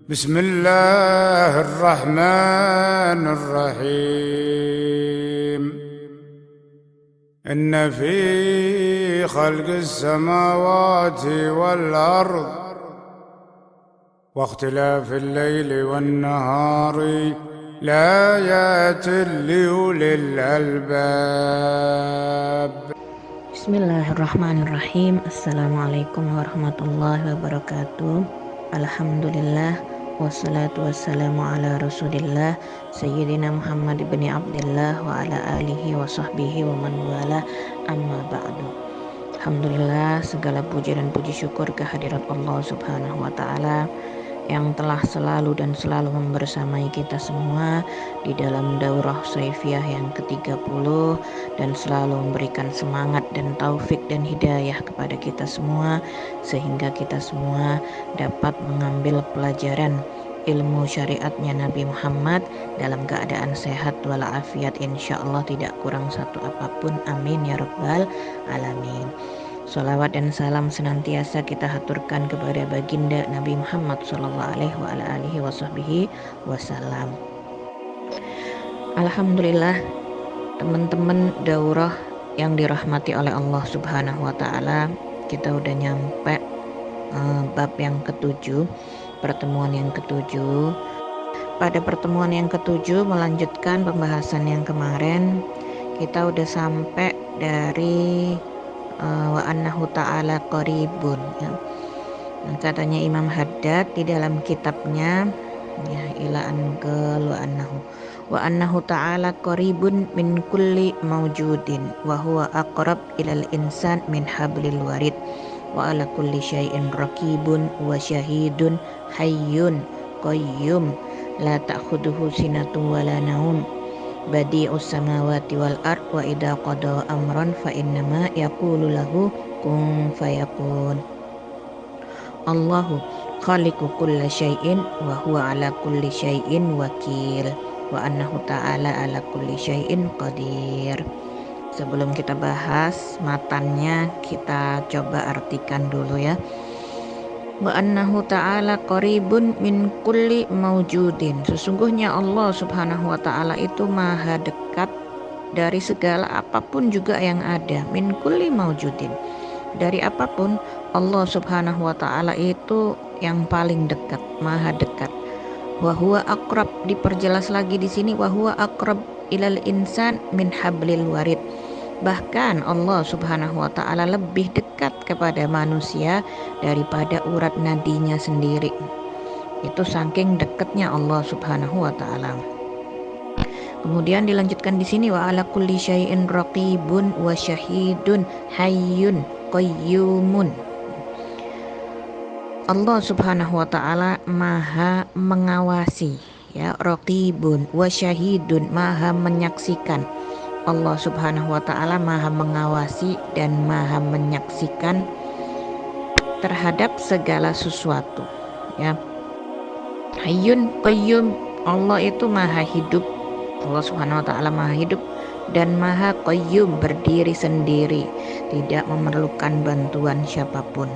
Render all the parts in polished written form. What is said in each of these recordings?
بسم الله الرحمن الرحيم إن في خلق السماوات والأرض واختلاف الليل والنهار لآيات لأولي الألباب. Bismillahirrahmanirrahim. Assalamualaikum warahmatullahi wabarakatuh. Alhamdulillah, wassalatu wassalamu ala rasulillah Sayyidina Muhammad ibn Abdullah wa ala alihi wa sahbihi wa man wala, amma ba'du. Alhamdulillah, segala puji dan puji syukur kehadirat Allah subhanahu wa ta'ala yang telah selalu dan selalu membersamai kita semua di dalam daurah Saifiyah yang ke-30 dan selalu memberikan semangat dan taufik dan hidayah kepada kita semua sehingga kita semua dapat mengambil pelajaran ilmu syariatnya Nabi Muhammad dalam keadaan sehat walafiat, insyaallah tidak kurang satu apapun, amin ya rabbal alamin. Sholawat dan salam senantiasa kita haturkan kepada baginda Nabi Muhammad sallallahu alaihi wasallam. Alhamdulillah, teman-teman daurah yang dirahmati oleh Allah subhanahu wa ta'ala, kita udah nyampe bab yang ke-7, pertemuan yang ke-7. Pada pertemuan yang ke-7 melanjutkan pembahasan yang kemarin, kita udah sampai dari wa annahu ta'ala qaribun ya. Katanya Imam Haddad di dalam kitabnya ya, ila anqal wa annahu ta'ala qaribun min kulli mawjudin wa huwa aqrab ilal insan min hablil warid wa ala kulli syai'in raqibun wa syahidun hayyun qayyum la ta'khuduhu sinatun wala naum badi'us samawati wal ard wa idza qada amran fa innama yaqulu lahu kun fayakun. Allahu khaliqu kulli syai'in wa huwa ala kulli syai'in wakil wa annahu ta'ala ala kulli syai'in qadir. Sebelum kita bahas matannya, kita coba artikan dulu ya. Wa annahu ta'ala qaribun min kulli mawjudin. Sesungguhnya Allah subhanahu wa ta'ala itu maha dekat dari segala apapun juga yang ada. Min kulli mawjudin, dari apapun Allah subhanahu wa ta'ala itu yang paling dekat, maha dekat. Wa huwa aqrab, diperjelas lagi di sini, wa huwa aqrab ilal insan min hablil warid. Bahkan Allah subhanahu wa ta'ala lebih dekat kepada manusia daripada urat nadinya sendiri. Itu saking dekatnya Allah subhanahu wa ta'ala. Kemudian dilanjutkan di sini, wa ala kulli syai'in raqibun wa syahidun hayyun qayyumun. Allah subhanahu wa ta'ala maha mengawasi ya, raqibun wa syahidun, maha menyaksikan. Allah subhanahu wa ta'ala maha mengawasi dan maha menyaksikan terhadap segala sesuatu ya. Hayyun qayyum, Allah itu maha hidup. Allah subhanahu wa ta'ala maha hidup dan maha qayyum, berdiri sendiri, tidak memerlukan bantuan siapapun.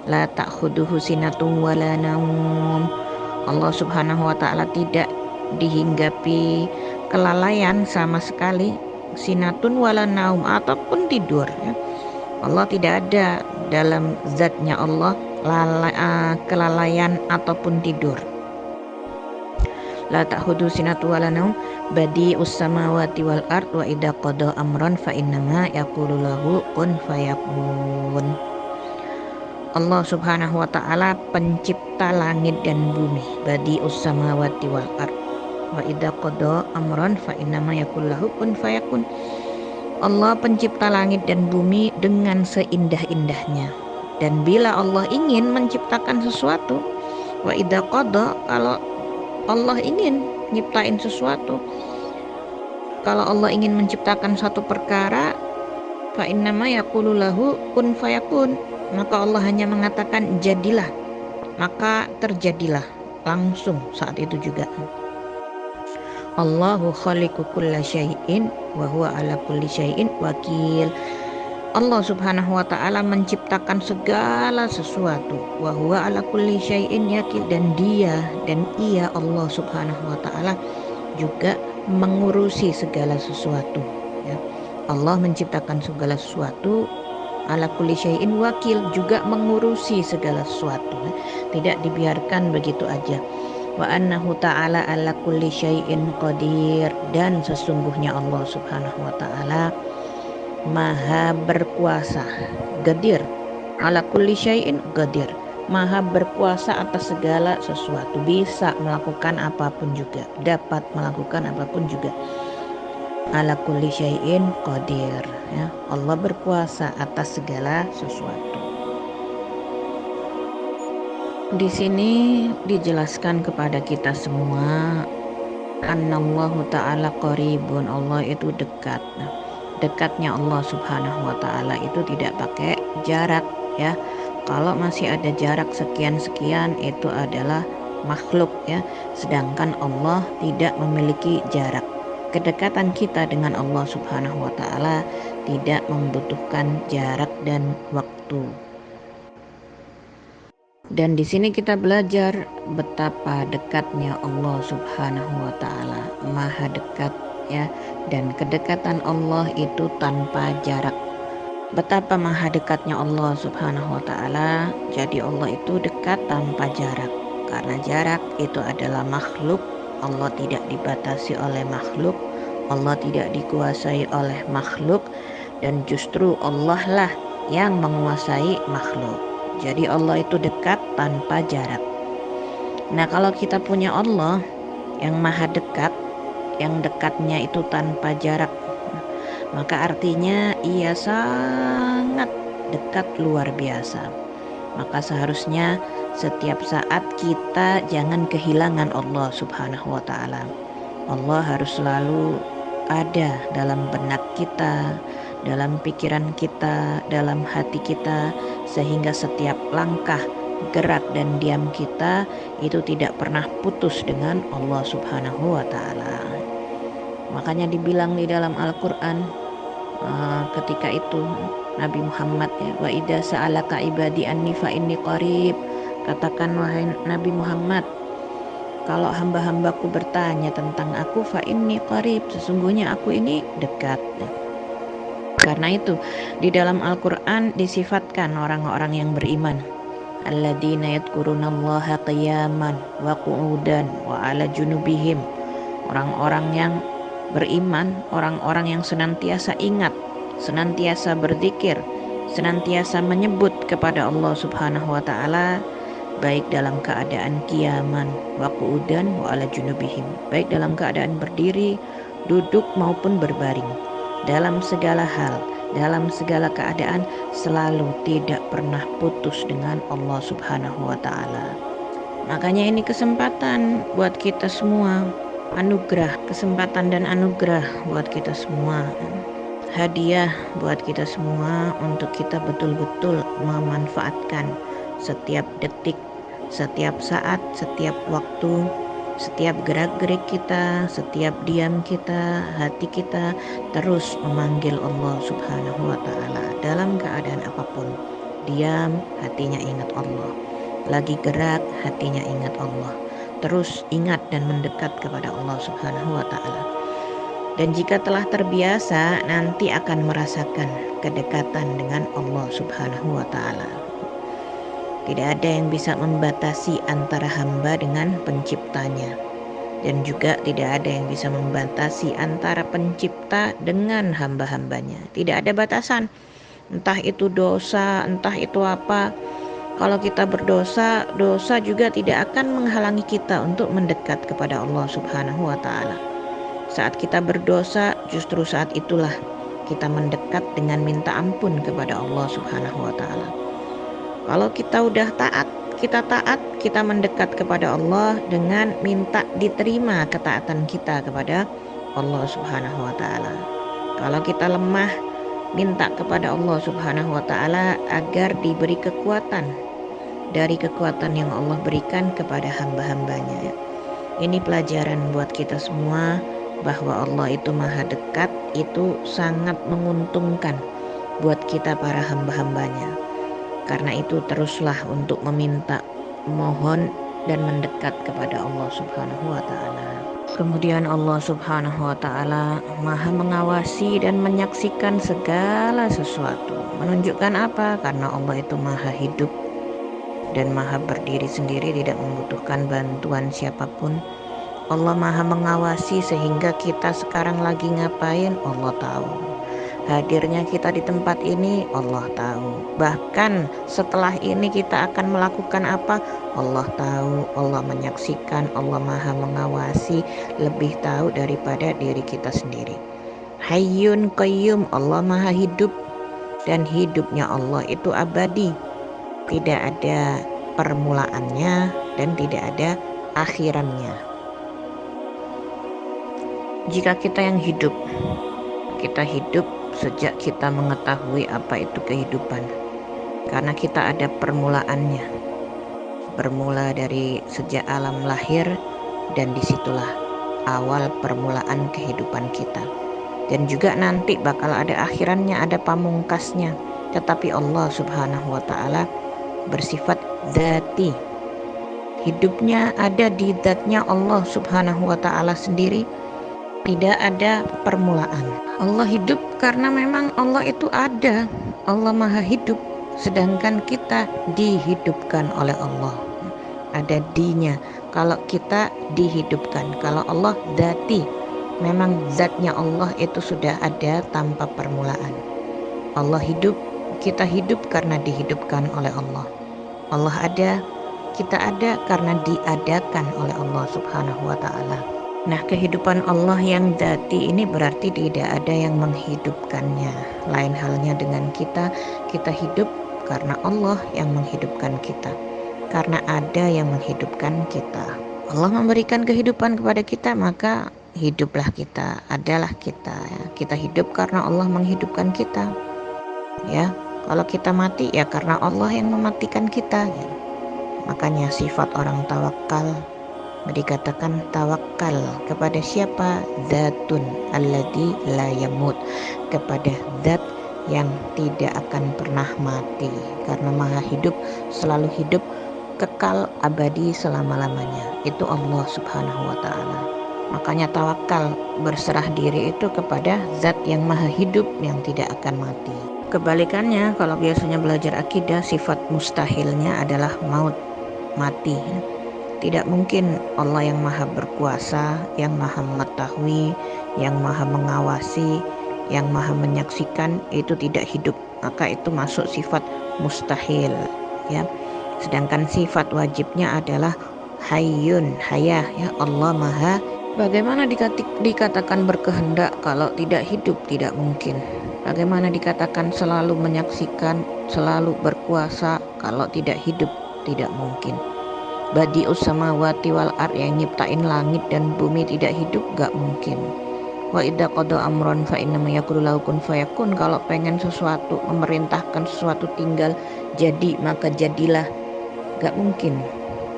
La ta'khuduhu sinatun wala naum. Allah subhanahu wa ta'ala tidak dihinggapi kelalaian sama sekali, sinatun wala naum, ataupun tidur ya. Allah tidak ada dalam zatnya Allah kelalaian ataupun tidur. La ta'khudhu sinatun wala naum badi'us samawati wal ard wa idza qada amran fa innama yaqulu lahu kun fayakun. Allah subhanahu wa ta'ala pencipta langit dan bumi, badi'us samawati wal ard wa idza qada amran fa innama yaqulu lahu kun fayakun. Allah pencipta langit dan bumi dengan seindah-indahnya, dan bila Allah ingin menciptakan sesuatu, wa idza qada, kalau Allah ingin nyiptain sesuatu, kalau Allah ingin menciptakan satu perkara, fa innama yaqulu lahu kun fayakun, maka Allah hanya mengatakan jadilah, maka terjadilah langsung saat itu juga. Allahu khaliqu kulli syai'in wa huwa ala kulli syai'in wakil. Allah Subhanahu wa taala menciptakan segala sesuatu. Wa huwa ala kulli syai'in yakil, dan ia Allah Subhanahu wa taala juga mengurusi segala sesuatu, ya. Allah menciptakan segala sesuatu, ala kulli syai'in wakil, juga mengurusi segala sesuatu, ya. Tidak dibiarkan begitu aja. Wa annahu ta'ala ala kulli syai'in qadir, dan sesungguhnya Allah Subhanahu wa taala maha berkuasa. Qadir ala kulli syai'in qadir, maha berkuasa atas segala sesuatu, bisa melakukan apapun juga, dapat melakukan apapun juga. Ala kulli syai'in qadir, ya. Allah berkuasa atas segala sesuatu. Di sini dijelaskan kepada kita semua, annallahu ta'ala qaribun, Allah itu dekat. Nah, dekatnya Allah Subhanahu wa taala itu tidak pakai jarak, ya. Kalau masih ada jarak sekian-sekian itu adalah makhluk, ya. Sedangkan Allah tidak memiliki jarak. Kedekatan kita dengan Allah Subhanahu wa taala tidak membutuhkan jarak dan waktu. Dan di sini kita belajar betapa dekatnya Allah Subhanahu wa taala, maha dekat, ya. Dan kedekatan Allah itu tanpa jarak. Betapa maha dekatnya Allah Subhanahu wa taala. Jadi Allah itu dekat tanpa jarak. Karena jarak itu adalah makhluk, Allah tidak dibatasi oleh makhluk, Allah tidak dikuasai oleh makhluk, dan justru Allah lah yang menguasai makhluk. Jadi Allah itu dekat tanpa jarak. Nah, kalau kita punya Allah yang maha dekat, yang dekatnya itu tanpa jarak, maka artinya ia sangat dekat luar biasa. Maka seharusnya setiap saat kita jangan kehilangan Allah Subhanahu wa taala. Allah harus selalu ada dalam benak kita, dalam pikiran kita, dalam hati kita, sehingga setiap langkah, gerak dan diam kita itu tidak pernah putus dengan Allah Subhanahu wa taala. Makanya dibilang di dalam Al-Qur'an ketika itu Nabi Muhammad, ya, wa idza sa'alaka ibadi anni fa inni qarib, katakan wahai Nabi Muhammad, kalau hamba-hambaku bertanya tentang aku, fa inni qarib, sesungguhnya aku ini dekat. Karena itu di dalam Al-Qur'an disifatkan orang-orang yang beriman, alladzina yadhkurunallaha qiyaman wa qu'udan wa 'ala junubihim. Orang-orang yang beriman, orang-orang yang senantiasa ingat, senantiasa berzikir, senantiasa menyebut kepada Allah Subhanahu wa taala, baik dalam keadaan qiyaman wa qu'udan wa 'ala junubihim, baik dalam keadaan berdiri, duduk maupun berbaring. Dalam segala hal, dalam segala keadaan, selalu tidak pernah putus dengan Allah Subhanahu wa taala. Makanya ini kesempatan buat kita semua, anugerah, kesempatan dan anugerah buat kita semua, hadiah buat kita semua untuk kita betul-betul memanfaatkan setiap detik, setiap saat, setiap waktu, setiap gerak-gerik kita, setiap diam kita, hati kita terus memanggil Allah Subhanahu wa taala dalam keadaan apapun. Diam, hatinya ingat Allah. Lagi gerak, hatinya ingat Allah. Terus ingat dan mendekat kepada Allah Subhanahu wa taala. Dan jika telah terbiasa, nanti akan merasakan kedekatan dengan Allah Subhanahu wa taala. Tidak ada yang bisa membatasi antara hamba dengan penciptanya, dan juga tidak ada yang bisa membatasi antara pencipta dengan hamba-hambanya. Tidak ada batasan, entah itu dosa, entah itu apa. Kalau kita berdosa, dosa juga tidak akan menghalangi kita untuk mendekat kepada Allah Subhanahu wa taala. Saat kita berdosa, justru saat itulah kita mendekat dengan minta ampun kepada Allah Subhanahu wa taala. Kalau kita udah taat, kita mendekat kepada Allah dengan minta diterima ketaatan kita kepada Allah Subhanahu wa taala. Kalau kita lemah, minta kepada Allah Subhanahu wa taala agar diberi kekuatan dari kekuatan yang Allah berikan kepada hamba-hambanya. Ini pelajaran buat kita semua bahwa Allah itu maha dekat, itu sangat menguntungkan buat kita para hamba-hambanya. Karena itu teruslah untuk meminta, mohon dan mendekat kepada Allah Subhanahu wa taala. Kemudian Allah Subhanahu wa taala Maha mengawasi dan menyaksikan segala sesuatu. Menunjukkan apa? Karena Allah itu Maha hidup dan Maha berdiri sendiri, tidak membutuhkan bantuan siapapun. Allah Maha mengawasi sehingga kita sekarang lagi ngapain Allah tahu. Hadirnya kita di tempat ini Allah tahu. Bahkan setelah ini kita akan melakukan apa Allah tahu. Allah menyaksikan, Allah Maha mengawasi, lebih tahu daripada diri kita sendiri. Hayyun Qayyum, Allah Maha hidup dan hidupnya Allah itu abadi. Tidak ada permulaannya dan tidak ada akhirannya. Jika kita yang hidup, kita hidup sejak kita mengetahui apa itu kehidupan, karena kita ada permulaannya, bermula dari sejak alam lahir, dan disitulah awal permulaan kehidupan kita. Dan juga nanti bakal ada akhirannya, ada pamungkasnya. Tetapi Allah Subhanahu wa taala bersifat dzati, hidupnya ada di dzatnya Allah Subhanahu wa taala sendiri, tidak ada permulaan. Allah hidup karena memang Allah itu ada, Allah Maha hidup, sedangkan kita dihidupkan oleh Allah. Ada dinya kalau kita dihidupkan. Kalau Allah dzati, memang zatnya Allah itu sudah ada tanpa permulaan. Allah hidup, kita hidup karena dihidupkan oleh Allah. Allah ada, kita ada karena diadakan oleh Allah Subhanahu wa taala. Nah, kehidupan Allah yang dzati ini berarti tidak ada yang menghidupkannya. Lain halnya dengan kita hidup karena Allah yang menghidupkan kita. Karena ada yang menghidupkan kita. Allah memberikan kehidupan kepada kita, maka hiduplah kita, adalah kita. Kita hidup karena Allah menghidupkan kita. Ya, kalau kita mati ya karena Allah yang mematikan kita. Ya. Makanya sifat orang tawakal dikatakan tawakal kepada siapa? Dzatun alladzi la yamut, kepada zat yang tidak akan pernah mati, karena Maha hidup, selalu hidup, kekal abadi selama-lamanya. Itu Allah Subhanahu wa taala. Makanya tawakal, berserah diri itu kepada zat yang Maha hidup yang tidak akan mati. Kebalikannya, kalau biasanya belajar akidah, sifat mustahilnya adalah maut, mati. Tidak mungkin Allah yang Maha berkuasa, yang Maha mengetahui, yang Maha mengawasi, yang Maha menyaksikan itu tidak hidup. Maka itu masuk sifat mustahil, ya. Sedangkan sifat wajibnya adalah hayyun, hayah, ya. Allah Maha. Bagaimana dikatakan berkehendak kalau tidak hidup? Tidak mungkin. Bagaimana dikatakan selalu menyaksikan, selalu berkuasa kalau tidak hidup? Tidak mungkin. Badi'us samawati wal ard, yang nyiptain langit dan bumi tidak hidup, gak mungkin. Wa idza qada amran fa innama yaqulu lahu kun fayakun, kalau pengen sesuatu, memerintahkan sesuatu tinggal jadi, maka jadilah. Gak mungkin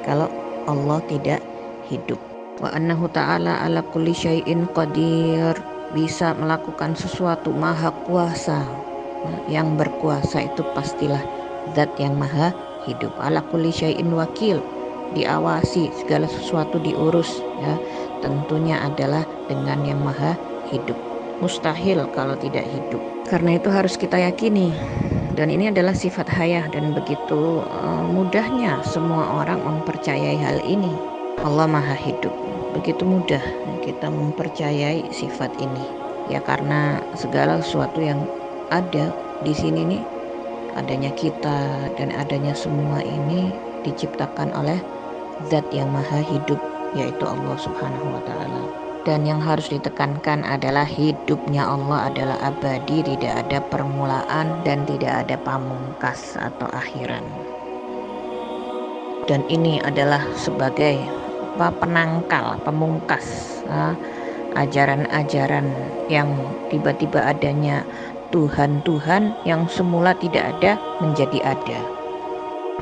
kalau Allah tidak hidup. Wa annahu ta'ala ala kulli syai'in qadir, bisa melakukan sesuatu, maha kuasa. Yang berkuasa itu pastilah zat yang maha hidup. Ala kulli syai'in wakil, diawasi, segala sesuatu diurus, ya. Tentunya adalah dengan yang maha hidup. Mustahil kalau tidak hidup. Karena itu harus kita yakini. Dan ini adalah sifat hayah, dan begitu mudahnya semua orang mempercayai hal ini. Allah Maha hidup. Begitu mudah kita mempercayai sifat ini. Ya, karena segala sesuatu yang ada di sini nih, adanya kita dan adanya semua ini diciptakan oleh zat yang maha hidup, yaitu Allah Subhanahu wa ta'ala. Dan yang harus ditekankan adalah hidupnya Allah adalah abadi, tidak ada permulaan dan tidak ada pamungkas atau akhiran. Dan ini adalah sebagai penangkal, pemungkas ajaran-ajaran yang tiba-tiba adanya Tuhan-Tuhan yang semula tidak ada menjadi ada.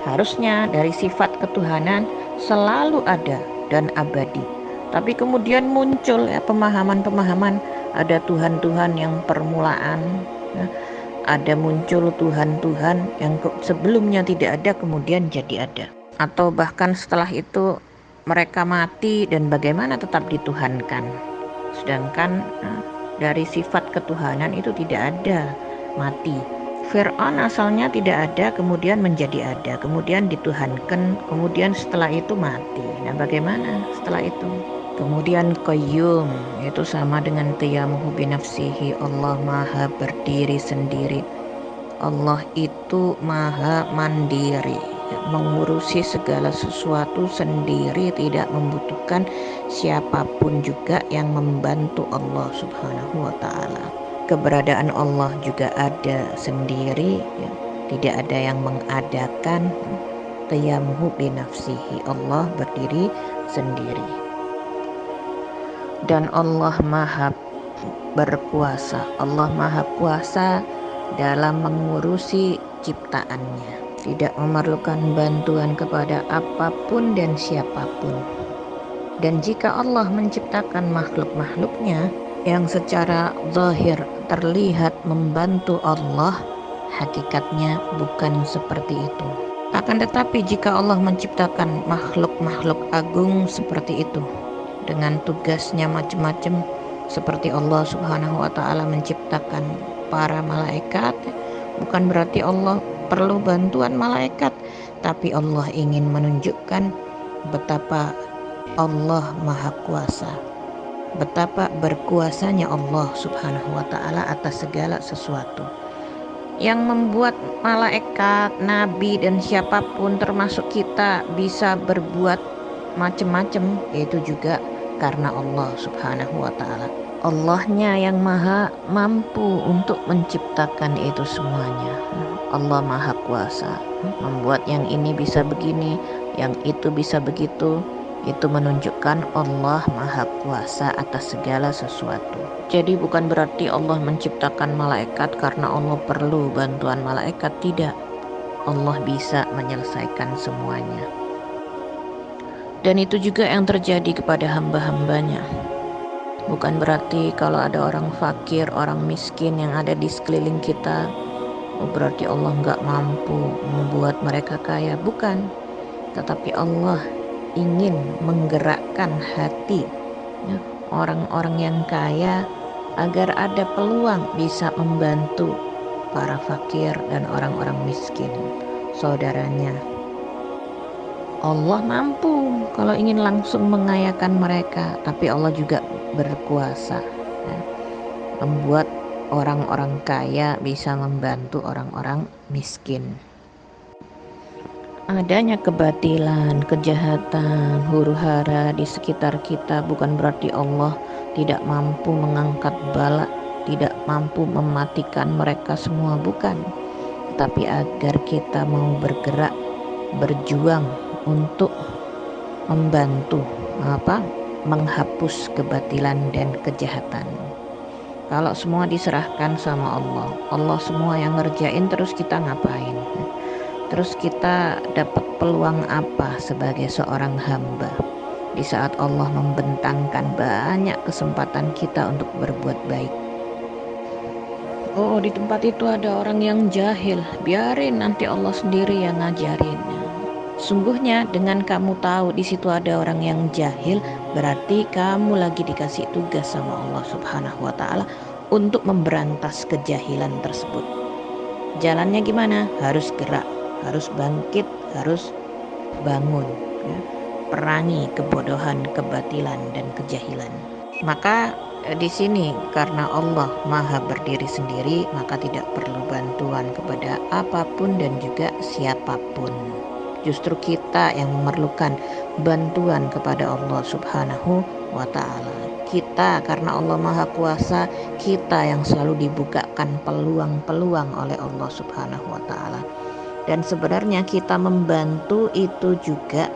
Harusnya dari sifat ketuhanan selalu ada dan abadi. Tapi kemudian muncul ya pemahaman-pemahaman ada Tuhan-Tuhan yang permulaan, ya, ada muncul Tuhan-Tuhan yang sebelumnya tidak ada kemudian jadi ada, atau bahkan setelah itu mereka mati dan bagaimana tetap dituhankan, sedangkan dari sifat ketuhanan itu tidak ada mati. Fir'aun asalnya tidak ada kemudian menjadi ada, kemudian dituhankan, kemudian setelah itu mati. Nah bagaimana setelah itu? Kemudian qayyum itu sama dengan qiyamuhu binafsihi, Allah maha berdiri sendiri. Allah itu maha mandiri, mengurusi segala sesuatu sendiri, tidak membutuhkan siapapun juga yang membantu Allah subhanahu wa ta'ala. Keberadaan Allah juga ada sendiri, ya. Tidak ada yang mengadakan. Qiyamuhu binafsihi, Allah berdiri sendiri. Dan Allah maha berkuasa, Allah maha kuasa dalam mengurusi ciptaannya, tidak memerlukan bantuan kepada apapun dan siapapun. Dan jika Allah menciptakan makhluk-makhluknya yang secara zahir terlihat membantu Allah, hakikatnya bukan seperti itu. Akan tetapi jika Allah menciptakan makhluk-makhluk agung seperti itu dengan tugasnya macam-macam, seperti Allah subhanahu wa ta'ala menciptakan para malaikat, bukan berarti Allah perlu bantuan malaikat, tapi Allah ingin menunjukkan betapa Allah maha kuasa, betapa berkuasanya Allah subhanahu wa ta'ala atas segala sesuatu. Yang membuat malaikat, nabi dan siapapun termasuk kita bisa berbuat macam-macam, yaitu juga karena Allah subhanahu wa ta'ala. Allahnya yang maha mampu untuk menciptakan itu semuanya. Allah maha kuasa, membuat yang ini bisa begini, yang itu bisa begitu. Itu menunjukkan Allah maha kuasa atas segala sesuatu. Jadi bukan berarti Allah menciptakan malaikat karena Allah perlu bantuan malaikat, tidak. Allah bisa menyelesaikan semuanya. Dan itu juga yang terjadi kepada hamba-hambanya. Bukan berarti kalau ada orang fakir, orang miskin yang ada di sekeliling kita, berarti Allah nggak mampu membuat mereka kaya. Bukan. Tetapi Allah ingin menggerakkan hati orang-orang yang kaya agar ada peluang bisa membantu para fakir dan orang-orang miskin, saudaranya. Allah mampu kalau ingin langsung mengayakan mereka, tapi Allah juga berkuasa, ya, membuat orang-orang kaya bisa membantu orang-orang miskin. Adanya kebatilan, kejahatan, huru-hara di sekitar kita bukan berarti Allah tidak mampu mengangkat bala, tidak mampu mematikan mereka semua, bukan. Tapi agar kita mau bergerak, berjuang untuk membantu menghapus kebatilan dan kejahatan. Kalau semua diserahkan sama Allah, Allah semua yang ngerjain, terus kita ngapain? Terus kita dapat peluang apa sebagai seorang hamba di saat Allah membentangkan banyak kesempatan kita untuk berbuat baik? Oh, di tempat itu ada orang yang jahil, biarin nanti Allah sendiri yang ngajarin. Sungguhnya dengan kamu tahu di situ ada orang yang jahil, berarti kamu lagi dikasih tugas sama Allah subhanahu wa ta'ala untuk memberantas kejahilan tersebut. Jalannya gimana? Harus gerak, harus bangkit, harus bangun, ya. Perangi kebodohan, kebatilan dan kejahilan. Maka di sini karena Allah maha berdiri sendiri, maka tidak perlu bantuan kepada apapun dan juga siapapun. Justru kita yang memerlukan bantuan kepada Allah subhanahu wa ta'ala. Kita karena Allah maha kuasa, kita yang selalu dibukakan peluang-peluang oleh Allah subhanahu wa ta'ala. Dan sebenarnya kita membantu itu juga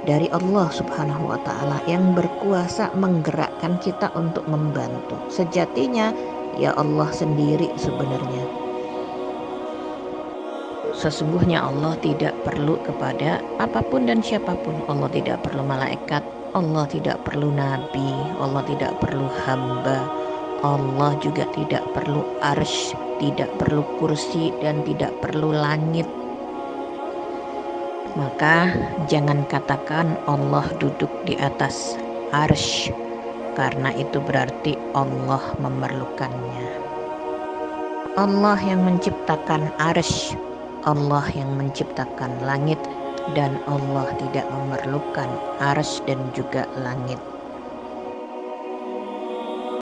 dari Allah subhanahu wa ta'ala yang berkuasa menggerakkan kita untuk membantu. Sejatinya ya Allah sendiri sebenarnya. Sesungguhnya Allah tidak perlu kepada apapun dan siapapun. Allah tidak perlu malaikat, Allah tidak perlu nabi, Allah tidak perlu hamba, Allah juga tidak perlu arsy, tidak perlu kursi dan tidak perlu langit. Maka jangan katakan Allah duduk di atas arsy, karena itu berarti Allah memerlukannya. Allah yang menciptakan arsy, Allah yang menciptakan langit, dan Allah tidak memerlukan arsy dan juga langit.